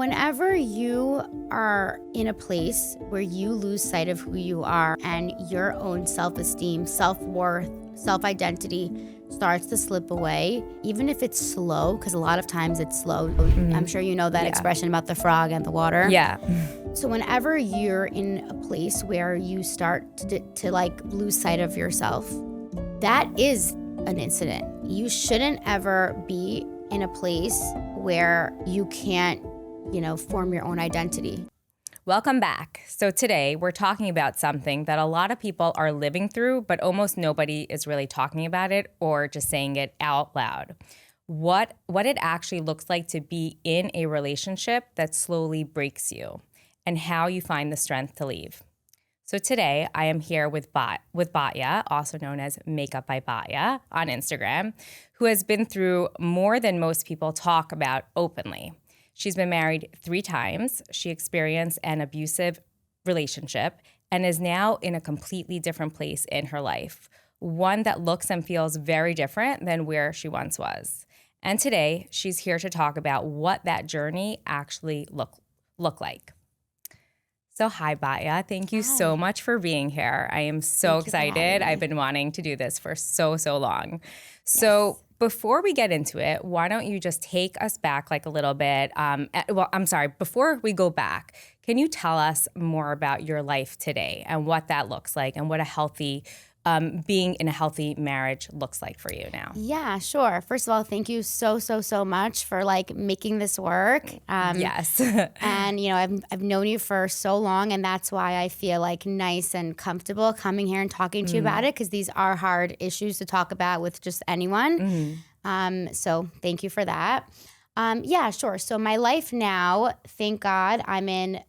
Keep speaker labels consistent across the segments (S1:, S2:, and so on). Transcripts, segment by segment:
S1: Whenever you are in a place where you lose sight of who you are and your own self-esteem, self-worth, self-identity starts to slip away, even if it's slow, because a lot of times it's slow. I'm sure you know that expression about the frog and the water.
S2: Yeah.
S1: So whenever you're in a place where you start to like lose sight of yourself, that is an incident. You shouldn't ever be in a place where you can't form your own identity.
S2: Welcome back. So today we're talking about something that a lot of people are living through, but almost nobody is really talking about it or just saying it out loud. What it actually looks like to be in a relationship that slowly breaks you and how you find the strength to leave. So today I am here with Batya, also known as Makeup by Batya on Instagram, who has been through more than most people talk about openly. She's been married 3 times. She experienced an abusive relationship and is now in a completely different place in her life, one that looks and feels very different than where she once was. And today, she's here to talk about what that journey actually look like. So hi, Batya. Thank you so much for being here. I am so excited. I've been wanting to do this for so long. So before we get into it, why don't you just take us back like a little bit? Before we go back, can you tell us more about your life today and what that looks like and what a healthy, being in a healthy marriage looks like for you now?
S1: Yeah, sure. First of all, thank you so much for like making this work.
S2: Yes.
S1: And I've known you for so long, and that's why I feel like nice and comfortable coming here and talking to you about it, because these are hard issues to talk about with just anyone. So thank you for that. Yeah, sure. So my life now, thank God, I'm in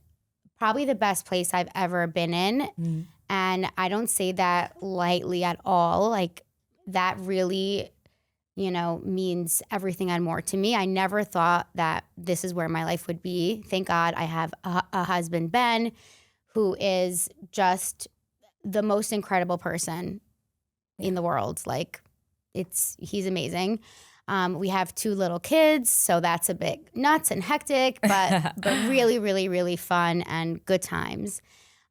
S1: probably the best place I've ever been in. And I don't say that lightly at all. Like, that really, means everything and more to me. I never thought that this is where my life would be. Thank God I have a husband, Ben, who is just the most incredible person in the world. Like, he's amazing. We have 2 little kids, so that's a bit nuts and hectic, but really fun and good times.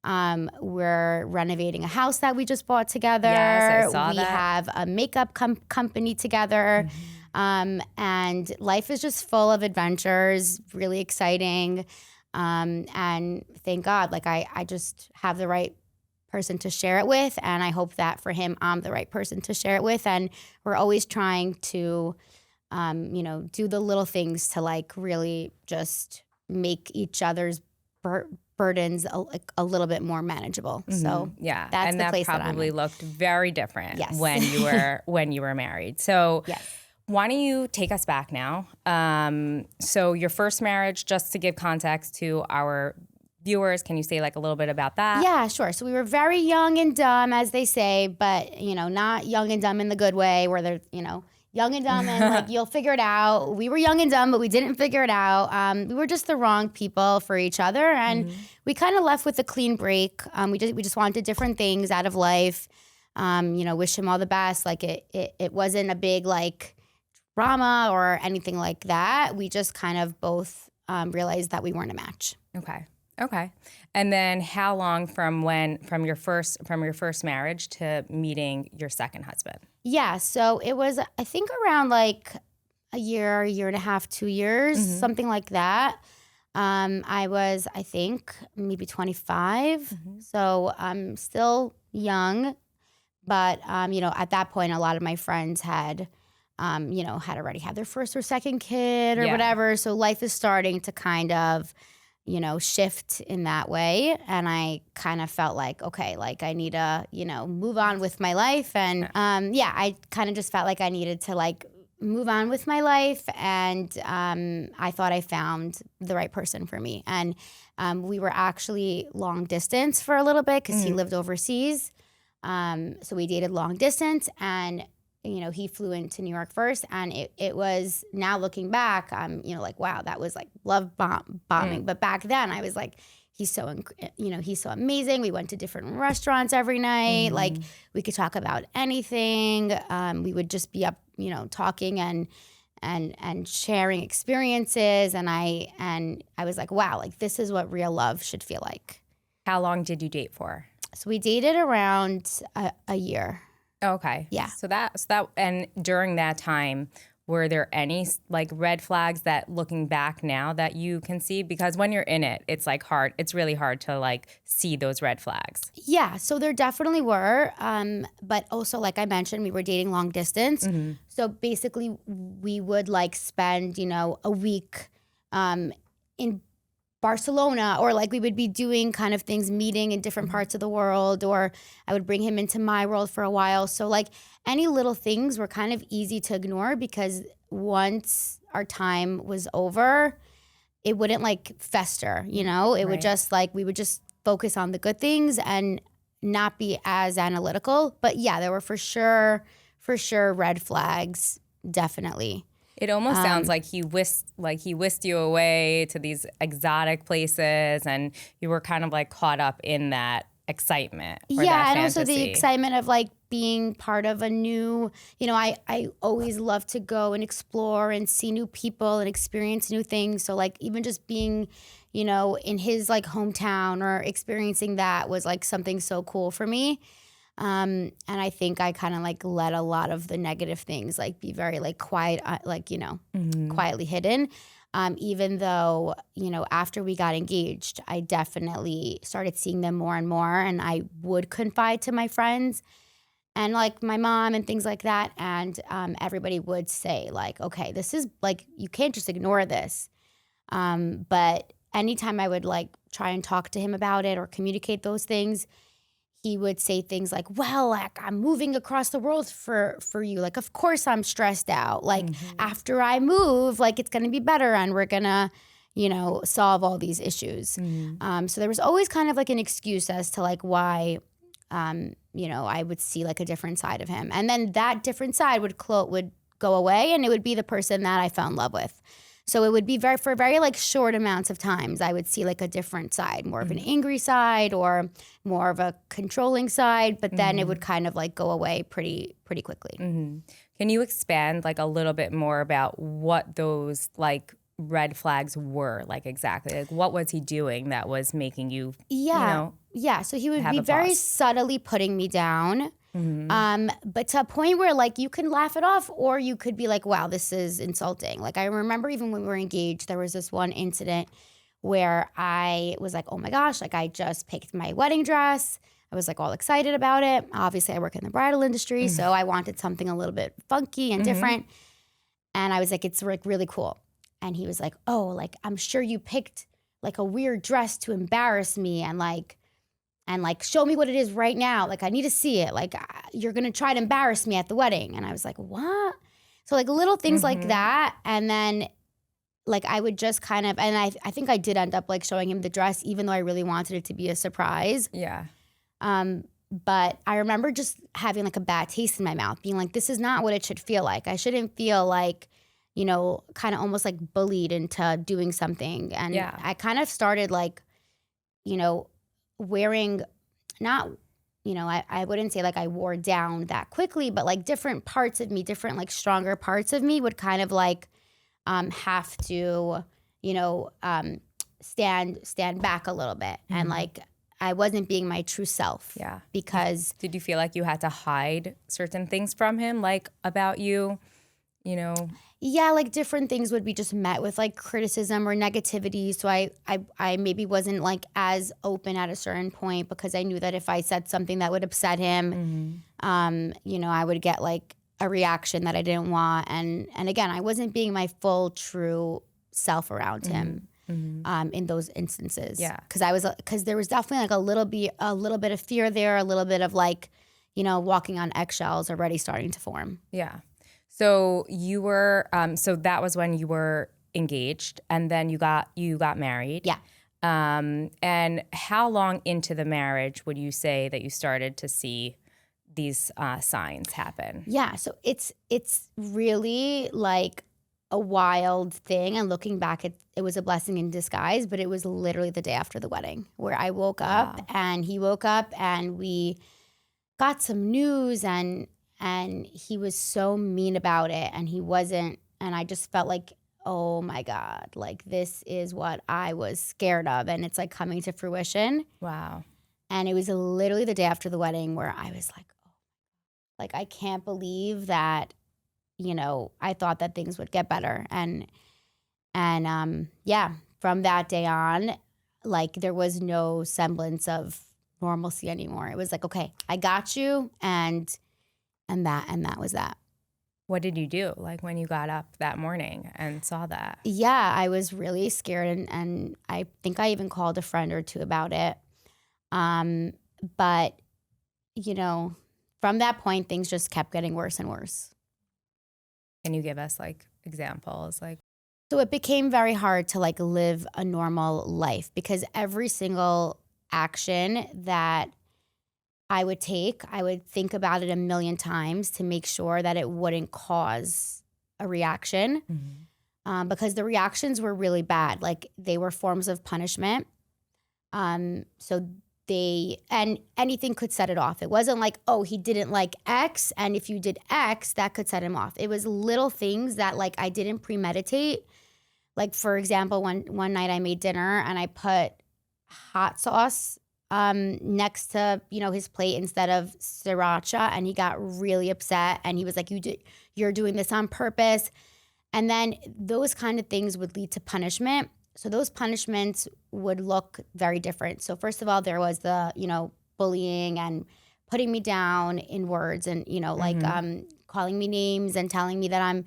S1: We're renovating a house that we just bought together.
S2: Yes, I saw that.
S1: We have a makeup company together. And life is just full of adventures, really exciting. And thank God, like I just have the right person to share it with. And I hope that for him, I'm the right person to share it with. And we're always trying to, do the little things to like really just make each other's burdens a little bit more manageable. So
S2: yeah,
S1: that's
S2: and
S1: the
S2: that
S1: place
S2: probably
S1: that I'm in.
S2: looked very different
S1: Yes.
S2: when you were married. So why don't you take us back now? So your first marriage, just to give context to our viewers, can you say like a little bit about that?
S1: Yeah, sure. So we were very young and dumb, as they say, but not young and dumb in the good way, where they're young and dumb and like you'll figure it out. We were young and dumb, but we didn't figure it out. We were just the wrong people for each other, and we kind of left with a clean break. We just wanted different things out of life. Wish him all the best. Like it wasn't a big like drama or anything like that. We just kind of both realized that we weren't a match.
S2: Okay. And then how long from your first marriage to meeting your second husband?
S1: Yeah, so it was, I think, around like a year and a half, 2 years, something like that. I was, I think, maybe 25. So I'm still young, but at that point, a lot of my friends had already had their first or second kid or whatever. So life is starting to kind of shift in that way. And I kind of felt like, okay, like I need to, move on with my life. And I kind of just felt like I needed to like move on with my life. And I thought I found the right person for me. And we were actually long distance for a little bit because he lived overseas. So we dated long distance, and he flew into New York first, and it was, now looking back, like, wow, that was like love bombing. But back then I was like, he's so amazing. We went to different restaurants every night. Like, we could talk about anything. We would just be up, talking and and sharing experiences. And I was like, wow, like this is what real love should feel like.
S2: How long did you date for?
S1: So we dated around a year.
S2: Okay.
S1: Yeah.
S2: So that, and during that time, were there any like red flags that looking back now that you can see? Because when you're in it, it's like hard. It's really hard to like see those red flags.
S1: Yeah. So there definitely were. But also, like I mentioned, we were dating long distance.
S2: Mm-hmm.
S1: So basically we would like spend, a week in Barcelona, or like we would be doing kind of things, meeting in different parts of the world, or I would bring him into my world for a while. So like any little things were kind of easy to ignore, because once our time was over, it wouldn't like fester, it would just like, we would just focus on the good things and not be as analytical. But yeah, there were for sure red flags, definitely.
S2: It almost sounds like he whisked you away to these exotic places, and you were kind of like caught up in that excitement. Or
S1: Yeah,
S2: that
S1: and also
S2: fantasy.
S1: the excitement of like being part of a new, I always love to go and explore and see new people and experience new things. So like even just being, in his like hometown or experiencing that was like something so cool for me. And I think I kind of like let a lot of the negative things like be very like quiet, quietly hidden. Even though, after we got engaged, I definitely started seeing them more and more, and I would confide to my friends and like my mom and things like that. And everybody would say like, okay, this is like, you can't just ignore this. But anytime I would like try and talk to him about it or communicate those things, he would say things like, well, like I'm moving across the world for you. Like, of course I'm stressed out. Like after I move, like it's going to be better and we're going to, solve all these issues. So there was always kind of like an excuse as to like why, I would see like a different side of him. And then that different side would go away, and it would be the person that I fell in love with. So it would be for very like short amounts of times, I would see like a different side, more of an angry side or more of a controlling side, but then it would kind of like go away pretty quickly.
S2: Can you expand like a little bit more about what those like red flags were, like exactly? Like what was he doing that was making you,
S1: Yeah, so he would
S2: have
S1: be
S2: a
S1: very
S2: pause?
S1: subtly putting me down. But to a point where like you can laugh it off, or you could be like, wow, this is insulting. Like I remember even when we were engaged, there was this one incident where I was like, oh my gosh, like I just picked my wedding dress. I was like all excited about it. Obviously I work in the bridal industry, so I wanted something a little bit funky and different. And I was like, it's like really cool. And he was like, oh, like I'm sure you picked like a weird dress to embarrass me and like show me what it is right now. Like I need to see it. Like you're going to try to embarrass me at the wedding. And I was like, what? So like little things like that. And then like I would just kind of, and I think I did end up like showing him the dress, even though I really wanted it to be a surprise.
S2: Yeah.
S1: But I remember just having like a bad taste in my mouth, being like, this is not what it should feel like. I shouldn't feel like, kind of almost like bullied into doing something. And I kind of started like, wearing not, I wouldn't say like I wore down that quickly, but like different parts of me, different like stronger parts of me would kind of like have to, stand back a little bit. And like I wasn't being my true self.
S2: Yeah.
S1: Because
S2: did you feel like you had to hide certain things from him, like about you,
S1: Yeah, like different things would be just met with like criticism or negativity. So I maybe wasn't like as open at a certain point, because I knew that if I said something that would upset him, I would get like a reaction that I didn't want. And again, I wasn't being my full true self around him in those instances.
S2: Yeah.
S1: Because there was definitely like a little bit of fear there, a little bit of like, walking on eggshells already starting to form.
S2: Yeah. So you were, so that was when you were engaged, and then you got married.
S1: Yeah.
S2: And how long into the marriage would you say that you started to see these signs happen?
S1: Yeah. So it's really like a wild thing. And looking back, it was a blessing in disguise, but it was literally the day after the wedding where I woke up and he woke up and we got some news, and he was so mean about it, and he wasn't And I just felt like, oh my God, like this is what I was scared of. And it's like coming to fruition.
S2: Wow.
S1: And it was literally the day after the wedding where I was like, oh, like I can't believe that, I thought that things would get better. And yeah, from that day on, like there was no semblance of normalcy anymore. It was like, okay, I got you. And that was that.
S2: What did you do, like, when you got up that morning and saw that?
S1: Yeah, I was really scared, and I think I even called a friend or two about it. But, from that point, things just kept getting worse and worse.
S2: Can you give us, like, examples? Like,
S1: So it became very hard to, like, live a normal life because every single action that I would take, I would think about it a million times to make sure that it wouldn't cause a reaction. Because the reactions were really bad. Like they were forms of punishment. So and anything could set it off. It wasn't like, oh, he didn't like X, and if you did X, that could set him off. It was little things that like I didn't premeditate. Like for example, one night I made dinner and I put hot sauce next to his plate instead of sriracha, and he got really upset and he was like, you're doing this on purpose. And then those kind of things would lead to punishment. So those punishments would look very different. So first of all, there was the bullying and putting me down in words, and like calling me names and telling me that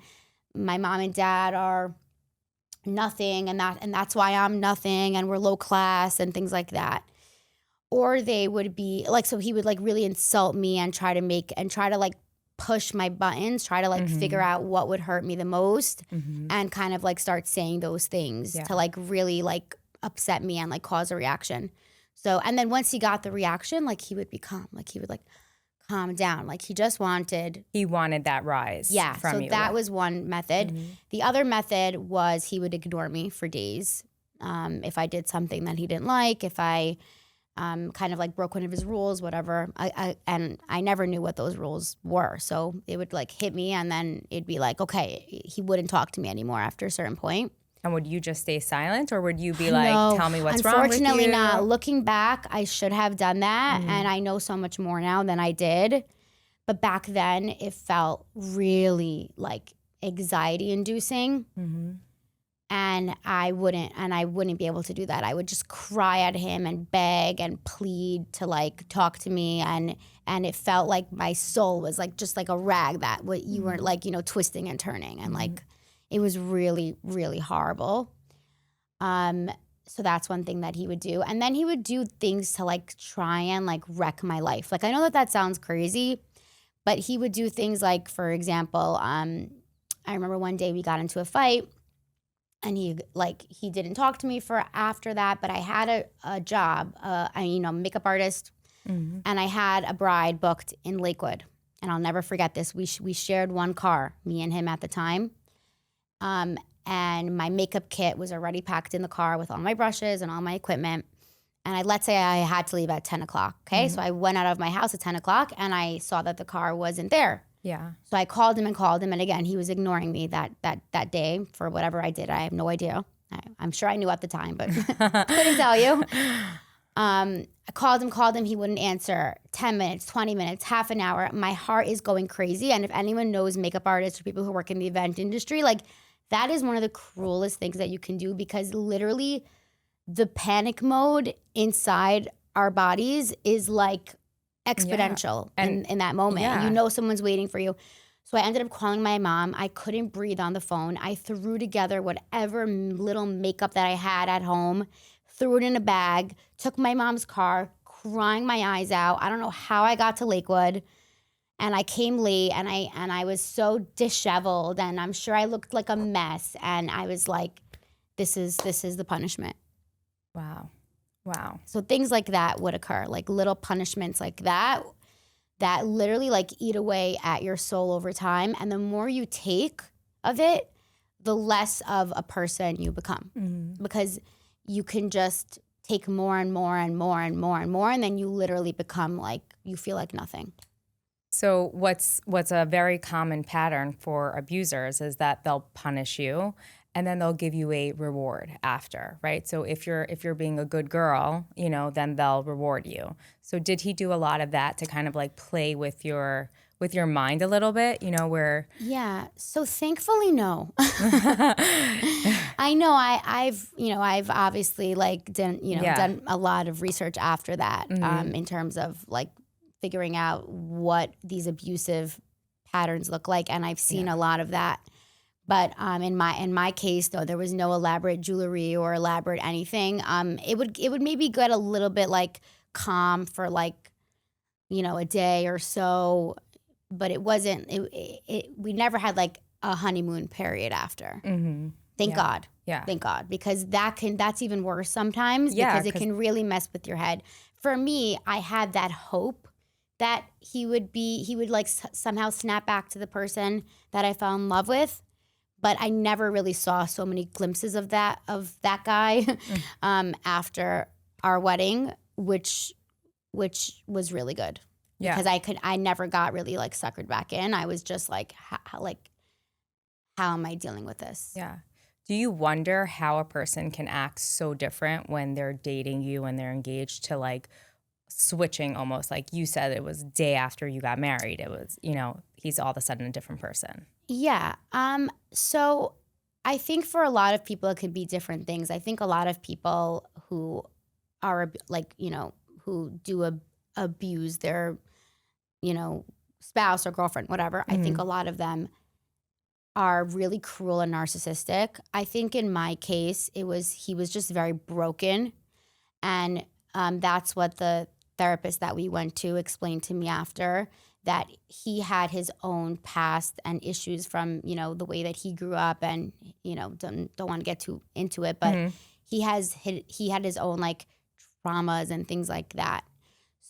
S1: my mom and dad are nothing, and that's why I'm nothing, and we're low class and things like that. Or they would be like, so he would like really insult me and try to like push my buttons, try to like figure out what would hurt me the most, and kind of like start saying those things to like really like upset me and like cause a reaction. So, and then once he got the reaction, like he would be calm, like he would like calm down, like he wanted
S2: that rise.
S1: Yeah.
S2: From
S1: So
S2: you.
S1: that was one method. The other method was he would ignore me for days. If I did something that he didn't like, if I kind of like broke one of his rules, whatever. And I never knew what those rules were. So it would like hit me, and then it'd be like, okay, he wouldn't talk to me anymore after a certain point.
S2: And would you just stay silent, or would you be like, tell me what's wrong with you?
S1: Unfortunately not. Looking back, I should have done that. And I know so much more now than I did. But back then it felt really like anxiety inducing. And I wouldn't be able to do that. I would just cry at him and beg and plead to like talk to me, and it felt like my soul was like just like a rag that you were like twisting and turning, and like it was really, really horrible. So that's one thing that he would do, and then he would do things to like try and like wreck my life. Like I know that sounds crazy, but he would do things like, for example, I remember one day we got into a fight. And he didn't talk to me for after that, but I had a job, makeup artist, and I had a bride booked in Lakewood. And I'll never forget this. We shared one car, me and him at the time. And my makeup kit was already packed in the car with all my brushes and all my equipment. And let's say I had to leave at 10 o'clock, okay? So I went out of my house at 10 o'clock, and I saw that the car wasn't there.
S2: Yeah.
S1: So I called him, and again, he was ignoring me that day for whatever I did. I have no idea. I'm sure I knew at the time, but couldn't tell you. I called him. He wouldn't answer. 10 minutes, 20 minutes, half an hour. My heart is going crazy. And if anyone knows makeup artists or people who work in the event industry, like that is one of the cruelest things that you can do, because literally the panic mode inside our bodies is like exponential in that moment.
S2: Yeah.
S1: Someone's waiting for you. So I ended up calling my mom. I couldn't breathe on the phone. I threw together whatever little makeup that I had at home, threw it in a bag, took my mom's car, crying my eyes out. I don't know how I got to Lakewood, and I came late, and I was so disheveled, and I'm sure I looked like a mess. And I was like, this is the punishment.
S2: Wow.
S1: So things like that would occur, like little punishments like that literally like eat away at your soul over time. And the more you take of it, the less of a person you become, because you can just take more and more and more and more and more. And then you literally become like, you feel like nothing.
S2: So what's a very common pattern for abusers is that they'll punish you and then they'll give you a reward after, right? So if you're being a good girl, then they'll reward you. So did he do a lot of that to kind of like play with your mind a little bit, where
S1: Yeah. So thankfully, no. I know I've obviously like done a lot of research after that, in terms of like figuring out what these abusive patterns look like. And I've seen a lot of that. But in my case, though, there was no elaborate jewelry or elaborate anything. It would maybe get a little bit like calm for like, a day or so, but it wasn't. We never had like a honeymoon period after. Thank God.
S2: Yeah.
S1: Thank God, because that's even worse sometimes, because it can really mess with your head. For me, I had that hope that he would like somehow snap back to the person that I fell in love with. But I never really saw so many glimpses of that guy after our wedding, which was really good.
S2: Yeah.
S1: Because I never got really like suckered back in. I was just like, how am I dealing with this?
S2: Yeah. Do you wonder how a person can act so different when they're dating you and they're engaged to like switching almost, like you said, it was day after you got married. It was, he's all of a sudden a different person.
S1: Yeah. So I think for a lot of people, it could be different things. I think a lot of people who are like, who do abuse their, spouse or girlfriend, whatever. I think a lot of them are really cruel and narcissistic. I think in my case, he was just very broken. And that's what the therapist that we went to explained to me after, that he had his own past and issues from, the way that he grew up, and, don't want to get too into it, but he had his own like traumas and things like that.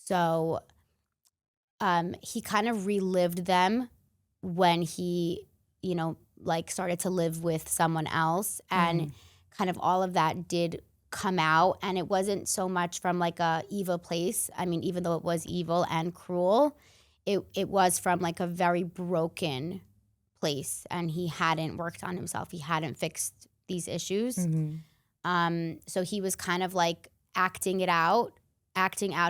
S1: So he kind of relived them when he, like started to live with someone else, and kind of all of that did come out. And it wasn't so much from like a evil place. I mean, even though it was evil and cruel, it was from like a very broken place, and he hadn't worked on himself. He hadn't fixed these issues. So he was kind of like acting out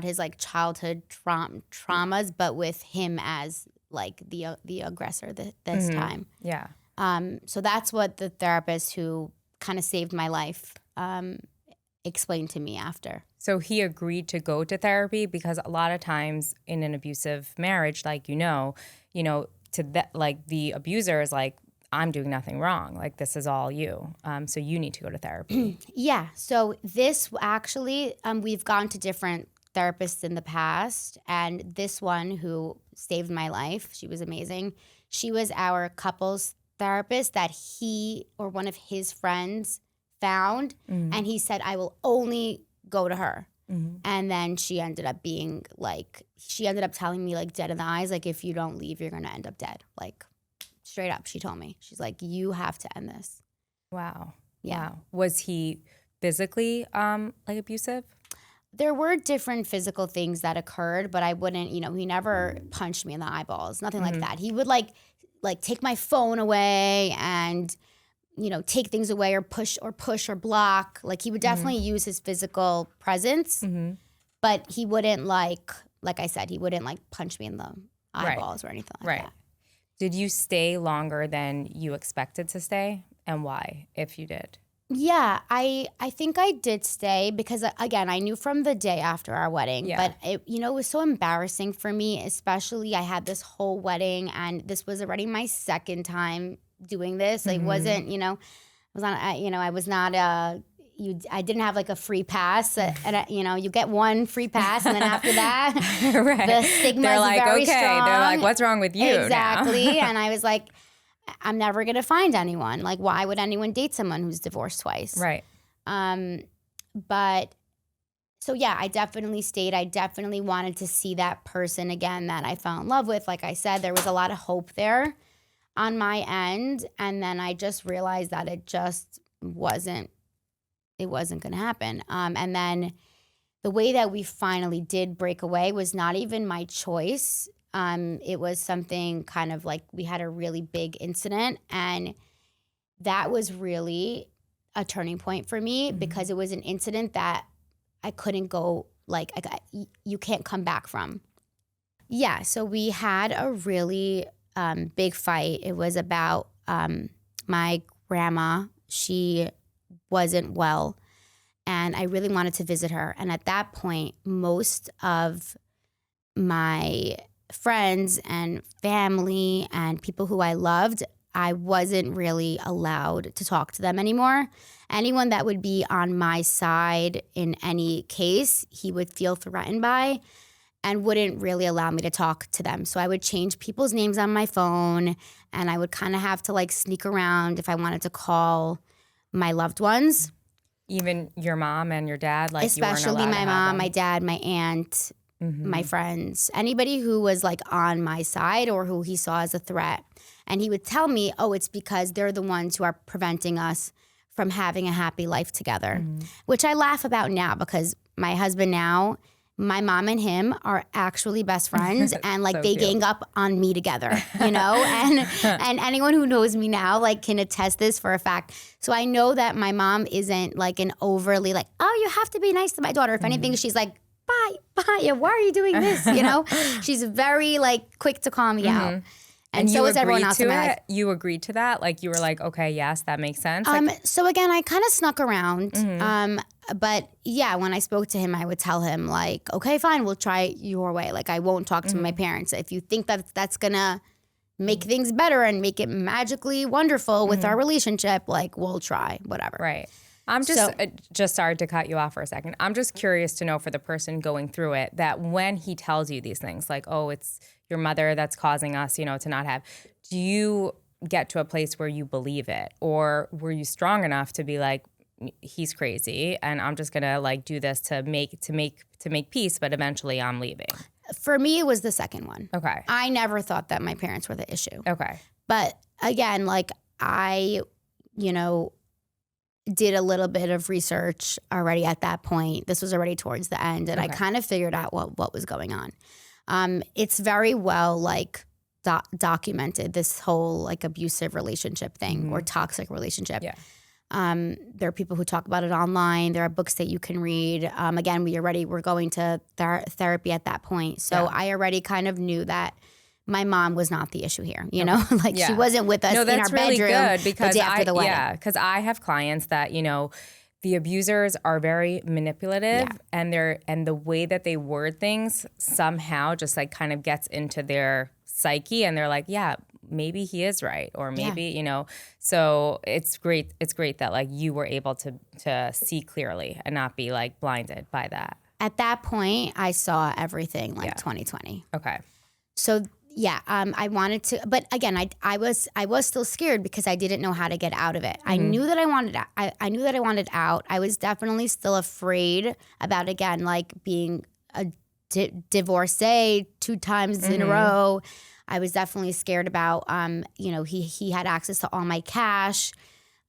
S1: his like childhood traumas, but with him as like the aggressor this time.
S2: Yeah.
S1: So that's what the therapist who kind of saved my life explained to me after.
S2: So he agreed to go to therapy, because a lot of times in an abusive marriage, like, to that, like the abuser is like, I'm doing nothing wrong. Like, this is all you. So you need to go to therapy.
S1: Yeah. So this actually, we've gone to different therapists in the past, and this one who saved my life, she was amazing. She was our couples therapist that he or one of his friends found, and he said, I will only go to her. And then she ended up telling me like dead in the eyes, like, if you don't leave, you're going to end up dead. Like, straight up, she told me. She's like, you have to end this.
S2: Wow.
S1: Yeah.
S2: Wow. Was he physically like abusive?
S1: There were different physical things that occurred, but I wouldn't, he never punched me in the eyeballs, nothing like that. He would like take my phone away and, take things away or push or block. Like, he would definitely use his physical presence, but he wouldn't like I said, he wouldn't like punch me in the eyeballs or anything like that.
S2: Did you stay longer than you expected to stay, and why, if you did?
S1: Yeah, I think I did stay because, again, I knew from the day after our wedding, but it was so embarrassing for me, especially I had this whole wedding, and this was already my second time doing this. It wasn't, I didn't have like a free pass, and you get one free pass, and then after that, the stigma is
S2: like,
S1: very
S2: okay.
S1: strong.
S2: They're like, what's wrong with you?
S1: Exactly, and I was like, I'm never gonna find anyone. Like, why would anyone date someone who's divorced twice?
S2: Right.
S1: But so yeah, I definitely stayed. I definitely wanted to see that person again that I fell in love with. Like I said, there was a lot of hope there on my end, and then I just realized that it just wasn't gonna happen. And then the way that we finally did break away was not even my choice. It was something kind of like we had a really big incident, and that was really a turning point for me because it was an incident that I couldn't go, like, you can't come back from. Yeah, so we had a really big fight. It was about my grandma. She wasn't well, and I really wanted to visit her. And at that point, most of my friends and family and people who I loved, I wasn't really allowed to talk to them anymore. Anyone that would be on my side in any case, he would feel threatened by and wouldn't really allow me to talk to them. So I would change people's names on my phone, and I would kind of have to like sneak around if I wanted to call my loved ones.
S2: Even your mom and your dad, like
S1: especially
S2: you weren't allowed
S1: my
S2: to have
S1: mom,
S2: them?
S1: my dad, my aunt, my friends, anybody who was like on my side or who he saw as a threat. And he would tell me, oh, it's because they're the ones who are preventing us from having a happy life together, which I laugh about now because my husband now, my mom and him are actually best friends, and like
S2: So
S1: they
S2: cute.
S1: gang up on me together, you know? And anyone who knows me now like can attest this for a fact. So I know that my mom isn't like an overly like, oh, you have to be nice to my daughter. If anything, she's like, bye, why are you doing this? You know? She's very like quick to call me out. And so
S2: you
S1: is everyone
S2: agreed
S1: else
S2: to
S1: in my life.
S2: it? You agreed to that? Like you were like, okay, yes, that makes sense. Like,
S1: So again, I kind of snuck around. But yeah, when I spoke to him, I would tell him like, okay, fine, we'll try it your way. Like I won't talk to my parents. If you think that that's gonna make things better and make it magically wonderful with our relationship, like we'll try, whatever.
S2: right. I'm just sorry to cut you off for a second. I'm just curious to know for the person going through it that when he tells you these things, like, oh, it's your mother that's causing us, to not have, do you get to a place where you believe it? Or were you strong enough to be like, he's crazy and I'm just gonna like do this to make peace, but eventually I'm leaving?
S1: For me, it was the second one.
S2: Okay.
S1: I never thought that my parents were the issue.
S2: Okay.
S1: But again, like I, did a little bit of research already at that point. This was already towards the end, and I kind of figured out what was going on. It's very well like documented, this whole like abusive relationship thing or toxic relationship.
S2: Yeah.
S1: There are people who talk about it online. There are books that you can read. Again, we're going to therapy at that point. So I already kind of knew that my mom was not the issue here, like she wasn't with us in our
S2: that's really
S1: bedroom
S2: good because
S1: the day after the wedding.
S2: Yeah, because I have clients that, the abusers are very manipulative and the way that they word things somehow just like kind of gets into their psyche and they're like, yeah, maybe he is right. Or maybe, so it's great. It's great that like you were able to see clearly and not be like blinded by that.
S1: At that point, I saw everything like 2020.
S2: Okay.
S1: So yeah, I wanted to, but again, I was still scared because I didn't know how to get out of it. I knew that I wanted, I knew that I wanted out. I was definitely still afraid about, again, like being a divorcee 2 times in a row. I was definitely scared about, he had access to all my cash,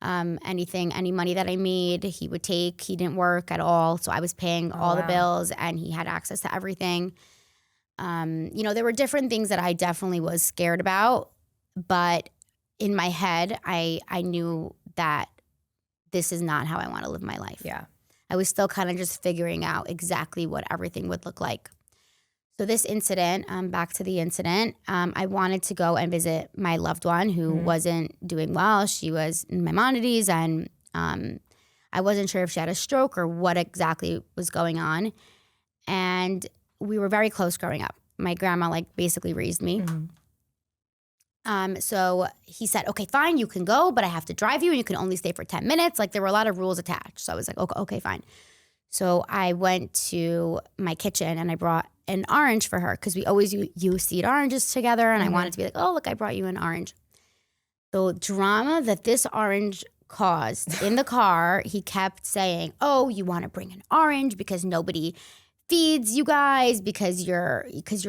S1: any money that I made, he would take. He didn't work at all, so I was paying all the bills, and he had access to everything. There were different things that I definitely was scared about, but in my head, I knew that this is not how I want to live my life.
S2: Yeah.
S1: I was still kind of just figuring out exactly what everything would look like. So this incident, back to the incident, I wanted to go and visit my loved one who wasn't doing well. She was in Maimonides, and I wasn't sure if she had a stroke or what exactly was going on. And we were very close growing up. My grandma like basically raised me. So he said, okay, fine, you can go, but I have to drive you and you can only stay for 10 minutes. Like there were a lot of rules attached. So I was like, okay, fine. So I went to my kitchen and I brought an orange for her because we always use seed oranges together. And I wanted to be like, oh, look, I brought you an orange. The drama that this orange caused in the car, he kept saying, oh, you want to bring an orange because nobody feeds you guys, because you're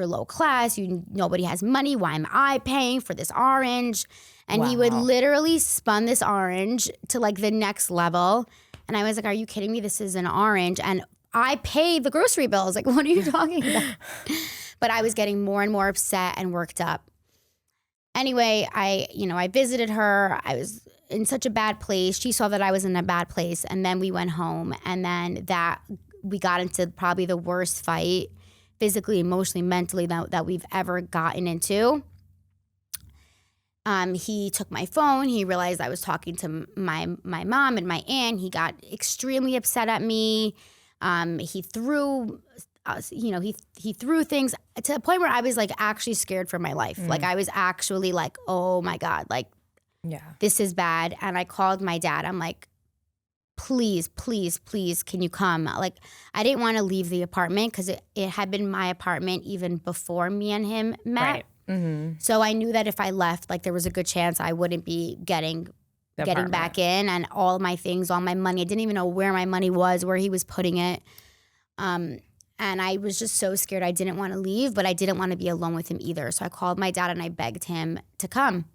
S1: low class, nobody has money, why am I paying for this orange? And he would literally spun this orange to like the next level. And I was like, are you kidding me? This is an orange. And I pay the grocery bills. Like, what are you talking about? But I was getting more and more upset and worked up. Anyway, I visited her. I was in such a bad place. She saw that I was in a bad place. And then we went home. And then we got into probably the worst fight, physically, emotionally, mentally, that we've ever gotten into. He took my phone. He realized I was talking to my mom and my aunt. He got extremely upset at me. He threw he threw things to the point where I was like actually scared for my life. Like I was actually like, oh my God, like this is bad. And I called my dad. I'm like, please, please, please, can you come? Like, I didn't want to leave the apartment because it had been my apartment even before me and him met. Right. Mm-hmm. So I knew that if I left, like there was a good chance I wouldn't be getting back in, and all my things, all my money. I didn't even know where my money was, where he was putting it. And I was just so scared. I didn't want to leave, but I didn't want to be alone with him either. So I called my dad and I begged him to come.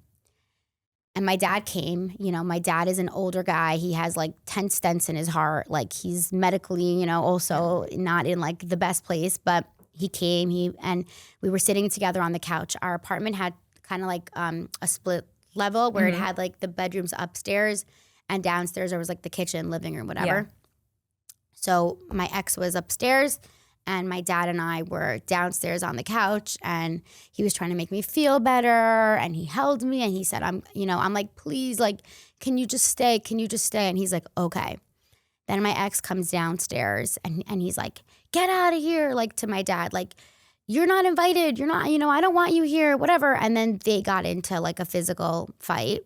S1: And my dad came. My dad is an older guy. He has like 10 stents in his heart. Like he's medically, also not in like the best place, but he came, and we were sitting together on the couch. Our apartment had kind of like a split level where it had like the bedrooms upstairs, and downstairs there was like the kitchen, living room, whatever. Yeah. So my ex was upstairs and my dad and I were downstairs on the couch, and he was trying to make me feel better, and he held me and he said, I'm like, please, like, can you just stay? Can you just stay? And he's like, okay. Then my ex comes downstairs and he's like, get out of here, like to my dad, like, you're not invited. You're not, I don't want you here, whatever. And then they got into like a physical fight.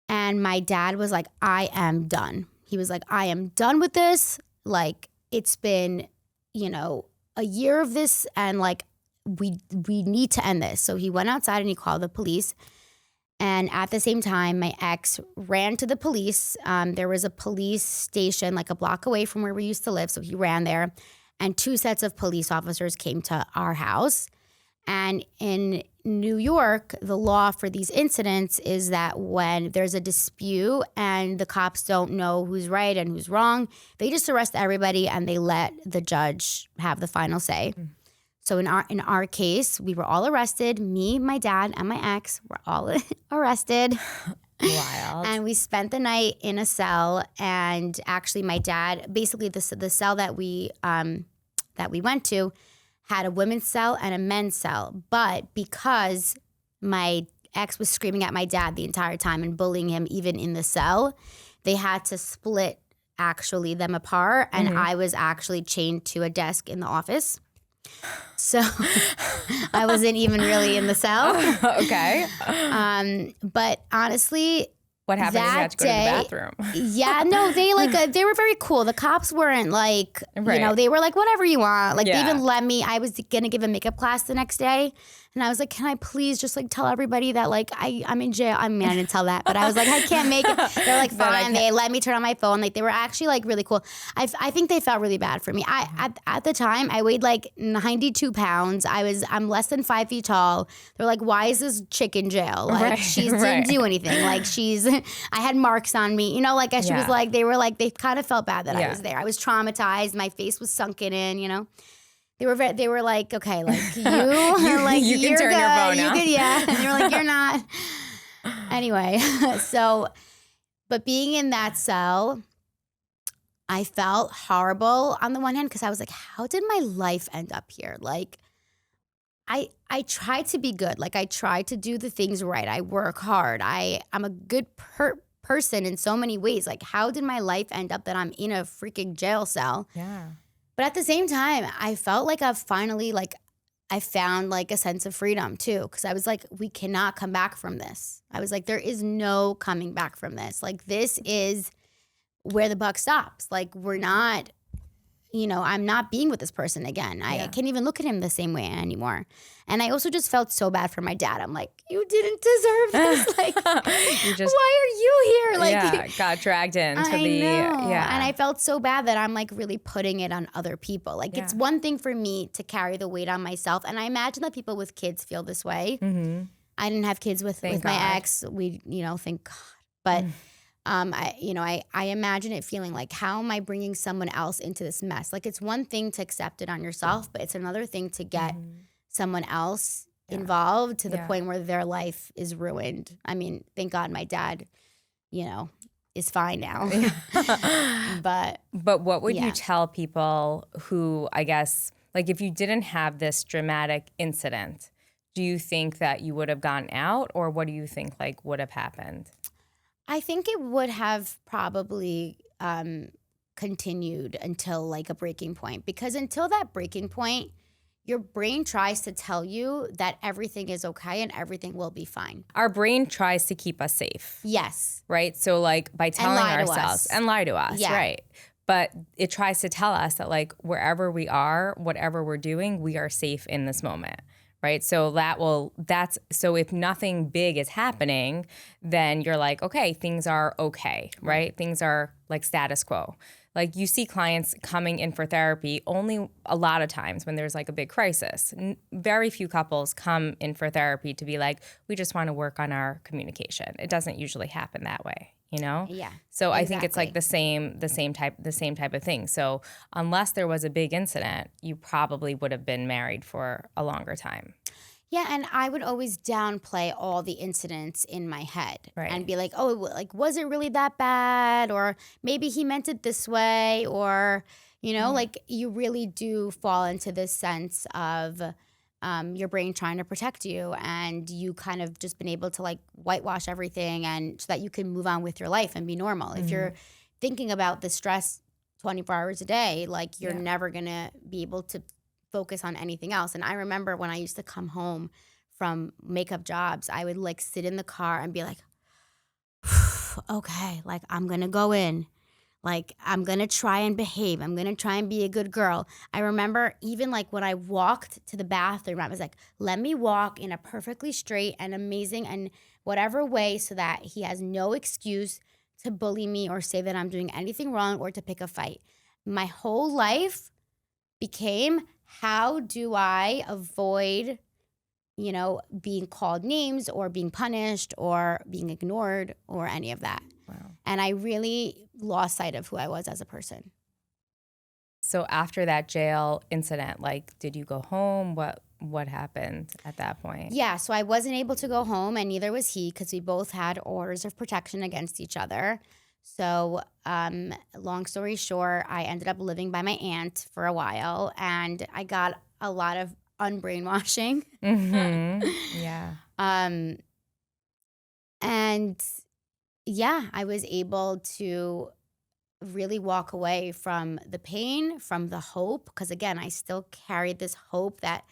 S1: And my dad was like, I am done. He was like, I am done with this. Like, it's been, a year of this, and like, we need to end this. So he went outside and he called the police. And at the same time, my ex ran to the police. There was a police station like a block away from where we used to live. So he ran there, and 2 sets of police officers came to our house. And in New York, the law for these incidents is that when there's a dispute and the cops don't know who's right and who's wrong, they just arrest everybody and they let the judge have the final say. So in our case, we were all arrested. Me, my dad, and my ex were all arrested.
S2: Wild.
S1: And we spent the night in a cell. And actually, my dad, basically the cell that we went to, had a women's cell and a men's cell. But because my ex was screaming at my dad the entire time and bullying him even in the cell, they had to split actually them apart. And I was actually chained to a desk in the office. So I wasn't even really in the cell.
S2: Okay.
S1: But honestly,
S2: what happened? You had to go to the bathroom.
S1: Yeah, no, they were very cool. The cops weren't like, they were like, whatever you want. Like, they even let me, I was going to give a makeup class the next day. And I was like, can I please just like tell everybody that like I'm in jail? I mean, I didn't tell that, but I was like, I can't make it. They're like, fine. They let me turn on my phone. Like, they were actually like really cool. I think they felt really bad for me. At the time, I weighed like 92 pounds. I'm less than 5 feet tall. They're like, why is this chick in jail? Like, she didn't do anything. Like, I had marks on me. Like, she was like, they kind of felt bad that I was there. I was traumatized. My face was sunken in. They were like, okay, like you like
S2: you can turn
S1: good.
S2: your phone off.
S1: And they were like, you're not. Anyway, but being in that cell, I felt horrible on the one hand because I was like, how did my life end up here? Like, I tried to be good. Like, I tried to do the things right. I work hard. I'm a good person in so many ways. Like, how did my life end up that I'm in a freaking jail cell?
S2: Yeah.
S1: But at the same time, I felt like I've finally, like, I found like a sense of freedom too. Because I was like, we cannot come back from this. I was like, there is no coming back from this. Like, this is where the buck stops. Like, we're not, I'm not being with this person again. I can't even look at him the same way anymore. And I also just felt so bad for my dad. I'm like, you didn't deserve this. Like, why are you here? Like,
S2: got dragged into
S1: I know. And I felt so bad that I'm like really putting it on other people. Like, it's one thing for me to carry the weight on myself. And I imagine that people with kids feel this way. Mm-hmm. I didn't have kids with my ex. We, thank God. But I imagine it feeling like, how am I bringing someone else into this mess? Like, it's one thing to accept it on yourself, but it's another thing to get someone else involved to the point where their life is ruined. I mean, thank God my dad, is fine now. But
S2: what would you tell people who, I guess, like if you didn't have this dramatic incident, do you think that you would have gotten out, or what do you think like would have happened?
S1: I think it would have probably continued until like a breaking point, because until that breaking point, your brain tries to tell you that everything is okay and everything will be fine.
S2: Our brain tries to keep us safe.
S1: Yes.
S2: Right? So like by telling ourselves and lie to us,
S1: Yeah.
S2: right? But it tries to tell us that like wherever we are, whatever we're doing, we are safe in this moment. Right? So so if nothing big is happening, then you're like, okay, things are okay, right? Things are like status quo. Like you see clients coming in for therapy only a lot of times when there's like a big crisis. Very few couples come in for therapy to be like, we just want to work on our communication. It doesn't usually happen that way,
S1: Yeah.
S2: So I think it's like the same type of thing. So unless there was a big incident, you probably would have been married for a longer time.
S1: Yeah, and I would always downplay all the incidents in my head and
S2: Right.
S1: be like, "Oh, like was it really that bad?" Or maybe he meant it this way, or like you really do fall into this sense of your brain trying to protect you, and you kind of just been able to like whitewash everything, and so that you can move on with your life and be normal. If you're thinking about the stress 24 hours a day, like you're never gonna be able to focus on anything else. And I remember when I used to come home from makeup jobs, I would like sit in the car and be like, okay, like I'm gonna go in. Like I'm gonna try and behave. I'm gonna try and be a good girl. I remember even like when I walked to the bathroom, I was like, let me walk in a perfectly straight and amazing and whatever way so that he has no excuse to bully me or say that I'm doing anything wrong or to pick a fight. My whole life became, how do I avoid, being called names or being punished or being ignored or any of that.
S2: Wow.
S1: And I really lost sight of who I was as a person.
S2: So after that jail incident, like, did you go home? What happened at that point?
S1: Yeah, so I wasn't able to go home, and neither was he, because we both had orders of protection against each other. So long story short, I ended up living by my aunt for a while, and I got a lot of unbrainwashing.
S2: Yeah.
S1: And yeah, I was able to really walk away from the pain, from the hope, because again, I still carried this hope that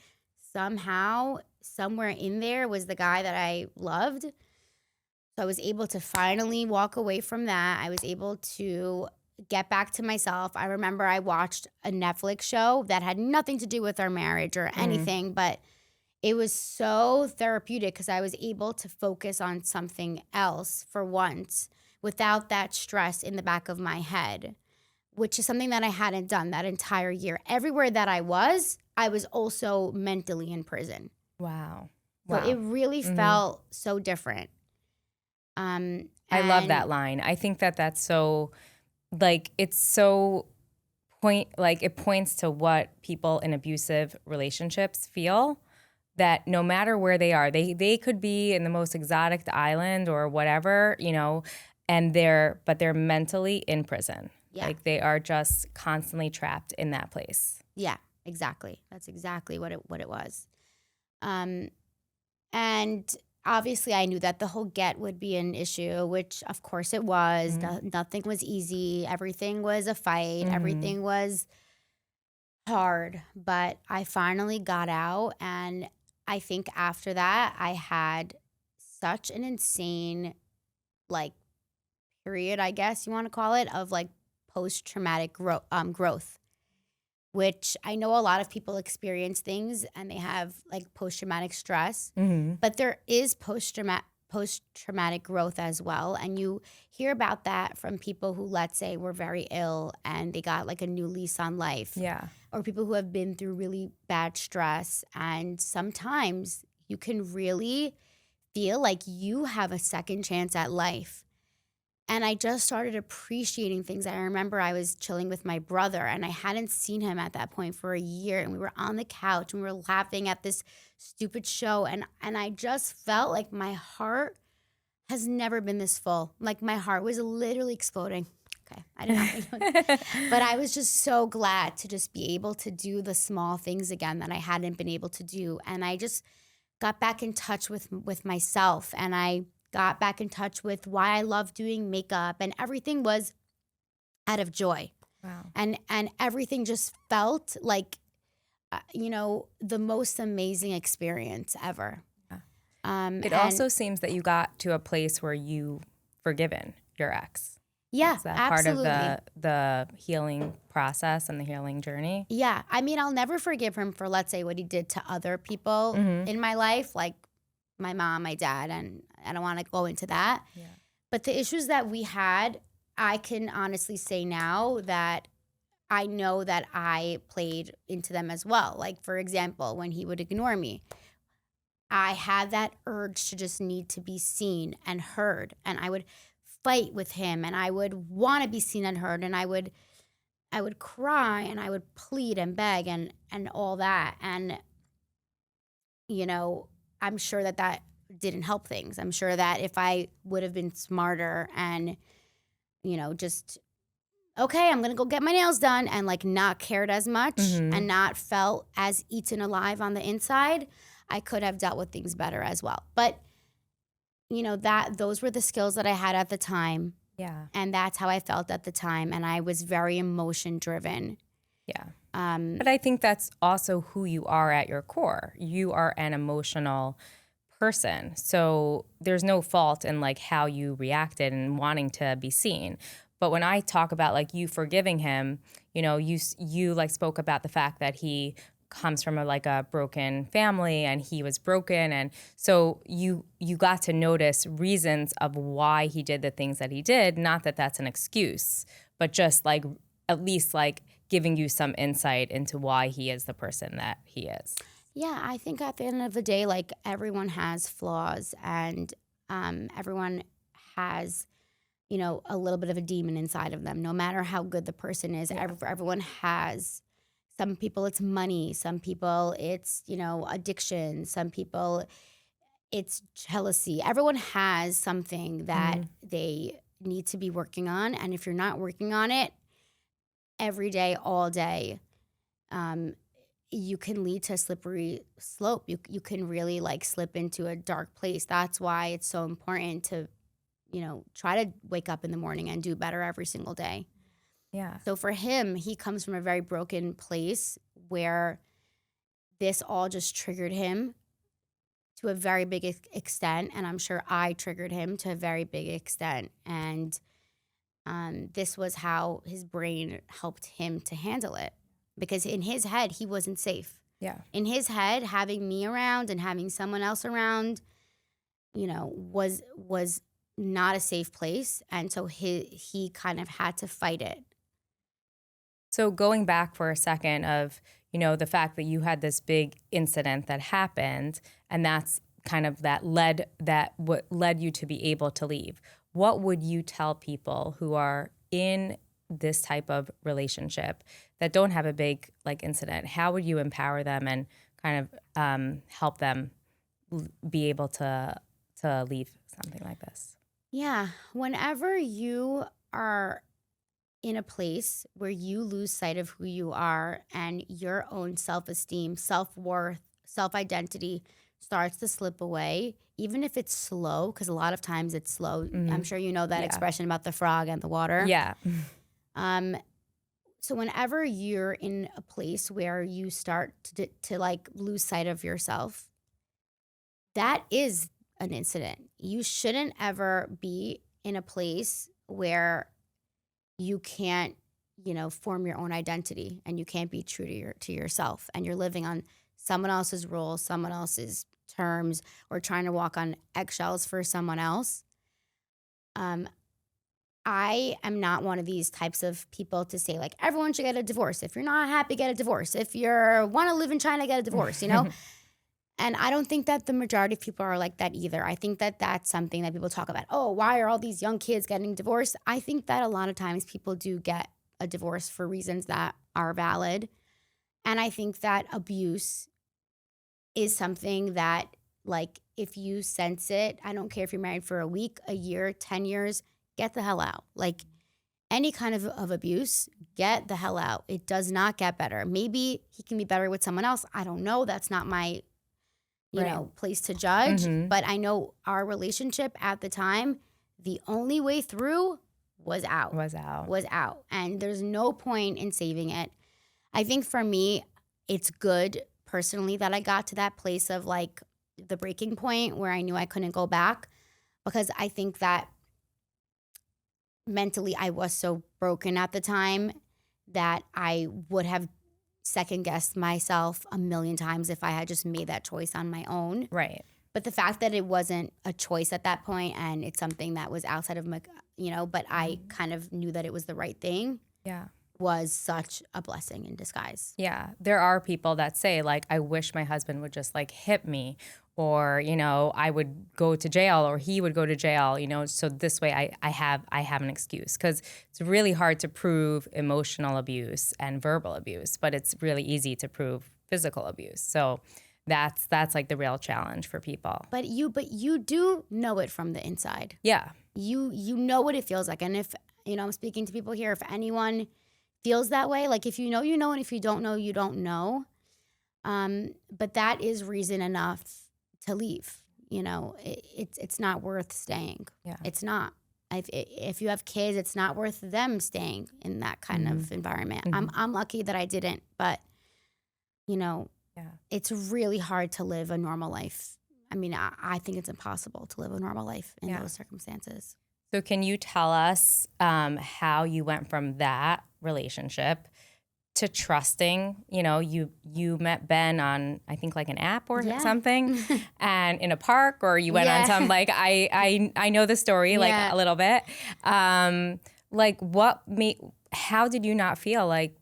S1: somehow, somewhere in there was the guy that I loved. So I was able to finally walk away from that. I was able to get back to myself. I remember I watched a Netflix show that had nothing to do with our marriage or anything, but it was so therapeutic because I was able to focus on something else for once without that stress in the back of my head, which is something that I hadn't done that entire year. Everywhere that I was also mentally in prison.
S2: Wow.
S1: So it really felt so different.
S2: I love that line. I think that that's so, like, it's so it points to what people in abusive relationships feel, that no matter where they are, they could be in the most exotic island or whatever, and they're mentally in prison.
S1: Yeah.
S2: Like they are just constantly trapped in that place.
S1: Yeah, exactly. That's exactly what it was. And obviously I knew that the whole get would be an issue, which of course it was. Nothing was easy. Everything was a fight. Everything was hard. But I finally got out, and I think after that I had such an insane like period, I guess you want to call it, of like post-traumatic growth, which I know a lot of people experience things and they have like post-traumatic stress, but there is post-traumatic growth as well. And you hear about that from people who, let's say, were very ill and they got like a new lease on life.
S2: Yeah.
S1: Or people who have been through really bad stress. And sometimes you can really feel like you have a second chance at life. And I just started appreciating things. I remember I was chilling with my brother and I hadn't seen him at that point for a year. And we were on the couch and we were laughing at this stupid show. And I just felt like my heart has never been this full. Like my heart was literally exploding. Okay, I did not think but I was just so glad to just be able to do the small things again that I hadn't been able to do. And I just got back in touch with myself, and I got back in touch with why I love doing makeup, and everything was out of joy.
S2: Wow.
S1: And everything just felt like the most amazing experience ever.
S2: Yeah. It also seems that you got to a place where you forgiven your ex.
S1: Yeah,
S2: Is that
S1: absolutely.
S2: part of the healing process and the healing journey?
S1: Yeah. I mean, I'll never forgive him for, let's say, what he did to other people in my life, like my mom, my dad, and I don't want to go into that.
S2: Yeah.
S1: But the issues that we had, I can honestly say now that I know that I played into them as well. Like, for example, when he would ignore me, I had that urge to just need to be seen and heard. And I would fight with him, and I would want to be seen and heard, and I would cry, and I would plead and beg and all that. And I'm sure that didn't help things. I'm sure that if I would have been smarter and just, okay, I'm gonna go get my nails done, and like not cared as much and not felt as eaten alive on the inside, I could have dealt with things better as well. But those were the skills that I had at the time.
S2: Yeah.
S1: And that's how I felt at the time. And I was very emotion driven.
S2: Yeah. But I think that's also who you are at your core. You are an emotional person. So there's no fault in like how you reacted and wanting to be seen. But when I talk about like you forgiving him, you like spoke about the fact that he comes from a broken family and he was broken, and so you got to notice reasons of why he did the things that he did. Not that that's an excuse, but just like at least like giving you some insight into why he is the person that he is.
S1: Yeah, I think at the end of the day, like everyone has flaws, and everyone has a little bit of a demon inside of them. No matter how good the person is, everyone has. Some people it's money, some people it's, addiction, some people it's jealousy. Everyone has something that they need to be working on. And if you're not working on it every day, all day, you can lead to a slippery slope. You can really like slip into a dark place. That's why it's so important to, try to wake up in the morning and do better every single day.
S2: Yeah.
S1: So for him, he comes from a very broken place where this all just triggered him to a very big extent. And I'm sure I triggered him to a very big extent. And this was how his brain helped him to handle it. Because in his head, he wasn't safe.
S2: Yeah.
S1: In his head, having me around and having someone else around, was not a safe place. And so he kind of had to fight it.
S2: So going back for a second of, the fact that you had this big incident that happened, and that's kind of what led you to be able to leave. What would you tell people who are in this type of relationship that don't have a big like incident? How would you empower them and kind of help them be able to leave something like this?
S1: Yeah. Whenever you are in a place where you lose sight of who you are and your own self-esteem, self-worth, self-identity starts to slip away, even if it's slow, because a lot of times it's slow. I'm sure you know that expression about the frog and the water.
S2: Yeah.
S1: So whenever you're in a place where you start to like lose sight of yourself, that is an incident. You shouldn't ever be in a place where you can't, form your own identity and you can't be true to yourself, and you're living on someone else's rules, someone else's terms, or trying to walk on eggshells for someone else. I am not one of these types of people to say like everyone should get a divorce. If you're not happy, get a divorce. If you want to live in China, get a divorce, And I don't think that the majority of people are like that either. I think that that's something that people talk about. Oh, why are all these young kids getting divorced? I think that a lot of times people do get a divorce for reasons that are valid. And I think that abuse is something that, like, if you sense it, I don't care if you're married for a week, a year, 10 years, get the hell out. Like, any kind of abuse, get the hell out. It does not get better. Maybe he can be better with someone else. I don't know. That's not my place to judge. But I know our relationship at the time, the only way through was out. And there's no point in saving it. I think for me, it's good personally that I got to that place of like the breaking point where I knew I couldn't go back, because I think that mentally I was so broken at the time that I would have second guessed myself a million times if I had just made that choice on my own.
S2: Right.
S1: But the fact that it wasn't a choice at that point and it's something that was outside of my, but I kind of knew that it was the right thing.
S2: Yeah.
S1: Was such a blessing in disguise.
S2: Yeah. There are people that say, like, I wish my husband would just like hit me, or, I would go to jail, or he would go to jail, so this way I have an excuse. Because it's really hard to prove emotional abuse and verbal abuse, but it's really easy to prove physical abuse. So that's like the real challenge for people.
S1: But you do know it from the inside.
S2: Yeah.
S1: You know what it feels like. And if, I'm speaking to people here, if anyone feels that way, like if you know, and if you don't know, you don't know. But that is reason enough to leave. It's not worth staying.
S2: Yeah.
S1: It's not. If you have kids, it's not worth them staying in that kind of environment. I'm lucky that I didn't, but it's really hard to live a normal life. I mean, I think it's impossible to live a normal life in those circumstances.
S2: So can you tell us how you went from that relationship to trusting? You met Ben on, I think, like an app or something, and in a park, or you went on some, like, I know the story like a little bit. How did you not feel like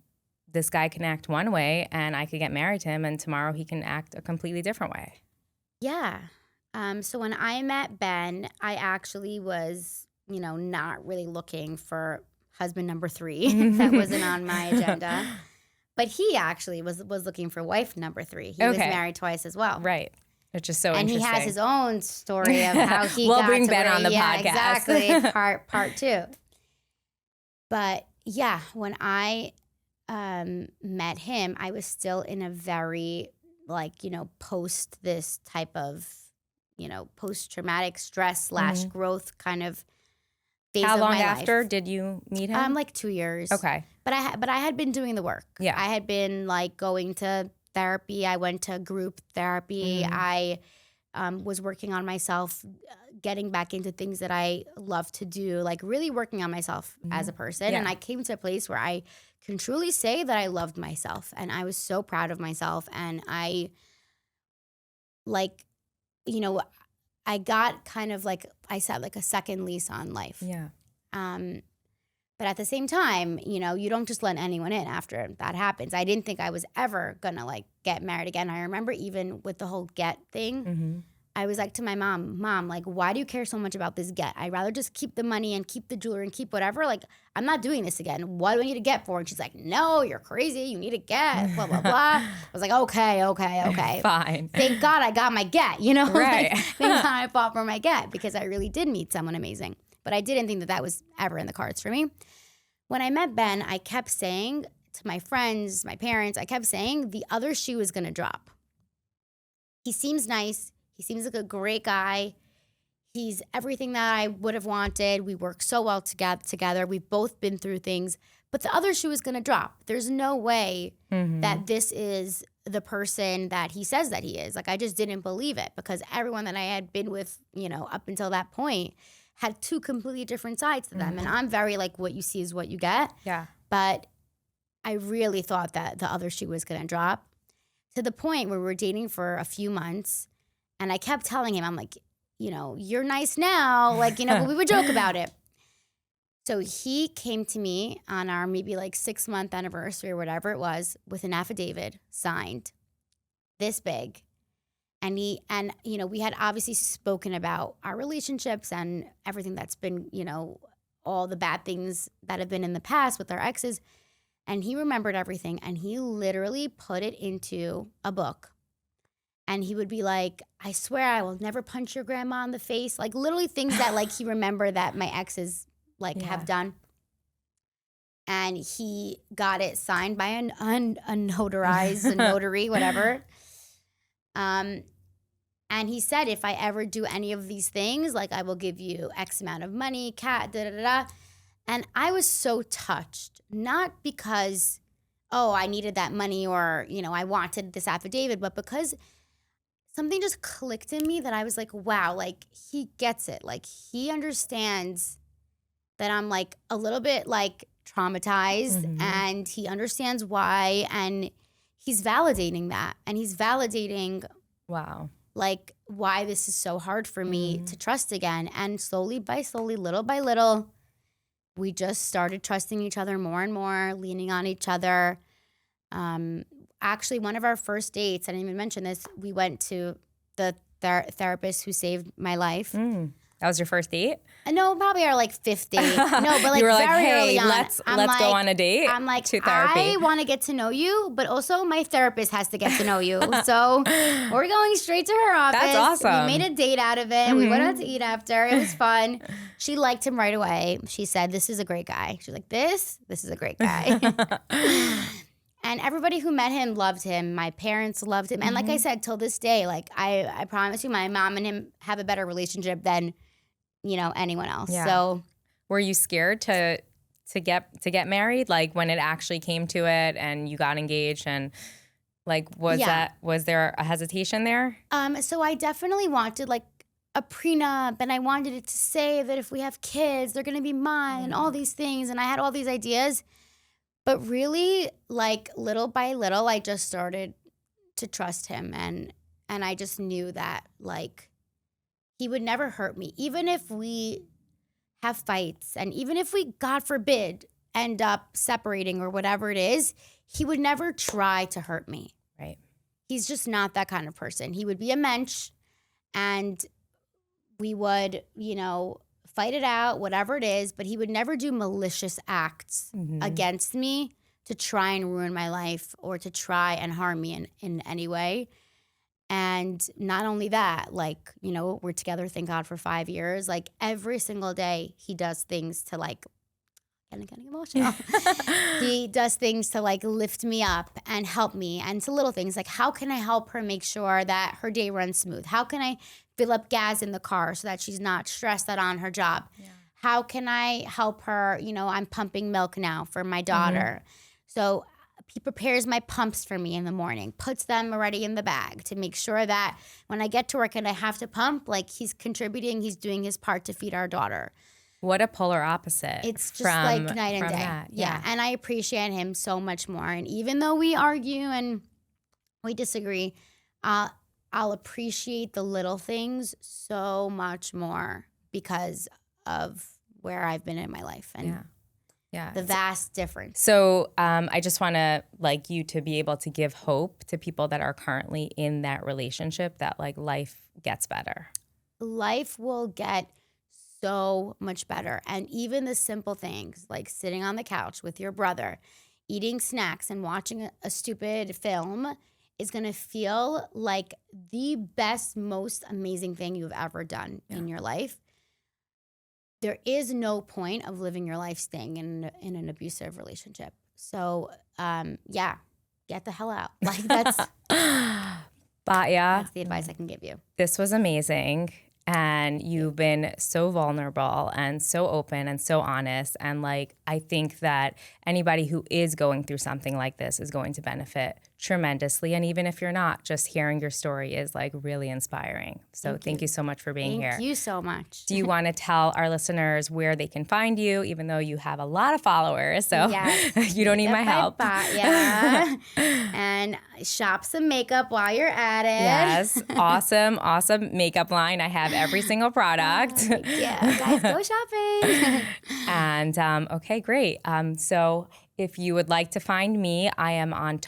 S2: this guy can act one way and I could get married to him and tomorrow he can act a completely different way?
S1: Yeah. So when I met Ben, I actually was, not really looking for husband number 3. That wasn't on my agenda. But he actually was looking for wife number 3. He was married twice as well.
S2: Right. Which is so
S1: and
S2: interesting.
S1: And he has his own story of how he
S2: we'll
S1: got
S2: bring
S1: to
S2: Ben
S1: where,
S2: on the podcast.
S1: Exactly. Part 2. But yeah, when I met him, I was still in a very, post this type of, post-traumatic stress / growth kind of phase of my life.
S2: How long after did you meet him?
S1: Like 2 years.
S2: Okay.
S1: But I had been doing the work.
S2: Yeah.
S1: I had been like going to therapy. I went to group therapy. I was working on myself, getting back into things that I love to do, like really working on myself as a person.
S2: Yeah.
S1: And I came to a place where I can truly say that I loved myself and I was so proud of myself. And I I got kind of like, I said, like a second lease on life.
S2: Yeah.
S1: But at the same time, you don't just let anyone in after that happens. I didn't think I was ever going to get married again. I remember even with the whole get thing, I was like to my mom, like, why do you care so much about this get? I'd rather just keep the money and keep the jewelry and keep whatever. Like, I'm not doing this again. What do I need a get for? And she's like, no, you're crazy. You need a get, blah, blah, blah. I was like, okay.
S2: Fine.
S1: Thank God I got my get,
S2: Right.
S1: Thank God I fought for my get because I really did meet someone amazing. But I didn't think that was ever in the cards for me. When I met Ben, I kept saying to my friends, my parents, I kept saying the other shoe is going to drop. He seems nice. He seems like a great guy. He's everything that I would have wanted. We work so well together. We've both been through things. But the other shoe is going to drop. There's no way that this is the person that he says that he is. Like, I just didn't believe it because everyone that I had been with, up until that point had 2 completely different sides to them. And I'm very like, what you see is what you get.
S2: Yeah.
S1: But I really thought that the other shoe was going to drop to the point where we were dating for a few months. And I kept telling him, I'm like, you're nice now. Like, but we would joke about it. So he came to me on our maybe 6-month anniversary or whatever it was with an affidavit signed this big. we had obviously spoken about our relationships and everything that's been, all the bad things that have been in the past with our exes. And he remembered everything, and he literally put it into a book. And he would be like, I swear I will never punch your grandma in the face. Like literally things that like he remembered that my exes have done. And he got it signed by a notarized, a notary, whatever. And he said, if I ever do any of these things, like I will give you X amount of money, da-da-da-da. And I was so touched, not because, I needed that money or, I wanted this affidavit, but because something just clicked in me that I was like, wow, like he gets it. Like he understands that I'm like a little bit like traumatized and he understands why. And he's validating that. And he's validating like why this is so hard for me to trust again. And slowly by slowly, little by little, we just started trusting each other more and more, leaning on each other. Actually, one of our first dates, I didn't even mention this, we went to the therapist who saved my life.
S2: That was your first date?
S1: No, probably our like fifth date. No, but like
S2: you were
S1: very
S2: like, hey,
S1: early on.
S2: let's go on a date.
S1: I'm like,
S2: to therapy.
S1: I want to get to know you, but also my therapist has to get to know you. So we're going straight to her office.
S2: That's awesome.
S1: We made a date out of it. We went out to eat after. It was fun. She liked him right away. She said, this is a great guy. She's like, this is a great guy. And everybody who met him loved him. My parents loved him. And like I said, till this day, like I promise you, my mom and him have a better relationship than anyone else. Yeah. So
S2: were you scared to get married? Like when it actually came to it and you got engaged and like was there a hesitation there?
S1: So I definitely wanted like a prenup, and I wanted it to say that if we have kids, they're gonna be mine and all these things. And I had all these ideas. But really, like little by little, I just started to trust him, and I just knew that like he would never hurt me, even if we have fights, and even if we, God forbid, end up separating or whatever it is, he would never try to hurt me.
S2: Right.
S1: He's just not that kind of person. He would be a mensch, and we would, fight it out, whatever it is, but he would never do malicious acts against me to try and ruin my life or to try and harm me in any way. And not only that, like, we're together, thank God, for 5 years. Like every single day he does things to like, getting emotional. He does things to like lift me up and help me. And to little things like, how can I help her make sure that her day runs smooth? How can I fill up gas in the car so that she's not stressed out on her job? Yeah. How can I help her? I'm pumping milk now for my daughter. So he prepares my pumps for me in the morning, puts them already in the bag to make sure that when I get to work and I have to pump, like he's contributing, he's doing his part to feed our daughter.
S2: What a polar opposite.
S1: It's just like night and day. That. Yeah. And I appreciate him so much more. And even though we argue and we disagree, I'll appreciate the little things so much more because of where I've been in my life and the vast difference.
S2: So I just want to like you to be able to give hope to people that are currently in that relationship that like life gets better.
S1: Life will get so much better. And even the simple things like sitting on the couch with your brother, eating snacks and watching a stupid film is going to feel like the best, most amazing thing you've ever done in your life. There is no point of living your life staying in an abusive relationship. So, get the hell out. Like that's
S2: Batya,
S1: the advice I can give you.
S2: This was amazing. And you've been so vulnerable and so open and so honest. And like, I think that anybody who is going through something like this is going to benefit tremendously. And even if you're not, just hearing your story is like really inspiring. So thank you so much for being here.
S1: Thank you so much.
S2: Do you want to tell our listeners where they can find you, even though you have a lot of followers? So you don't need my help.
S1: And shop some makeup while you're at it.
S2: Yes. Awesome makeup line. I have every single product.
S1: Guys, go shopping.
S2: And okay, great. So if you would like to find me, I am on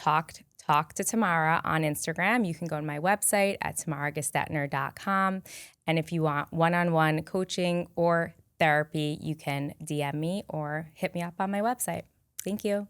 S2: Talk2Tamara on Instagram. You can go to my website at tamaragestetner.com. And if you want one-on-one coaching or therapy, you can DM me or hit me up on my website. Thank you.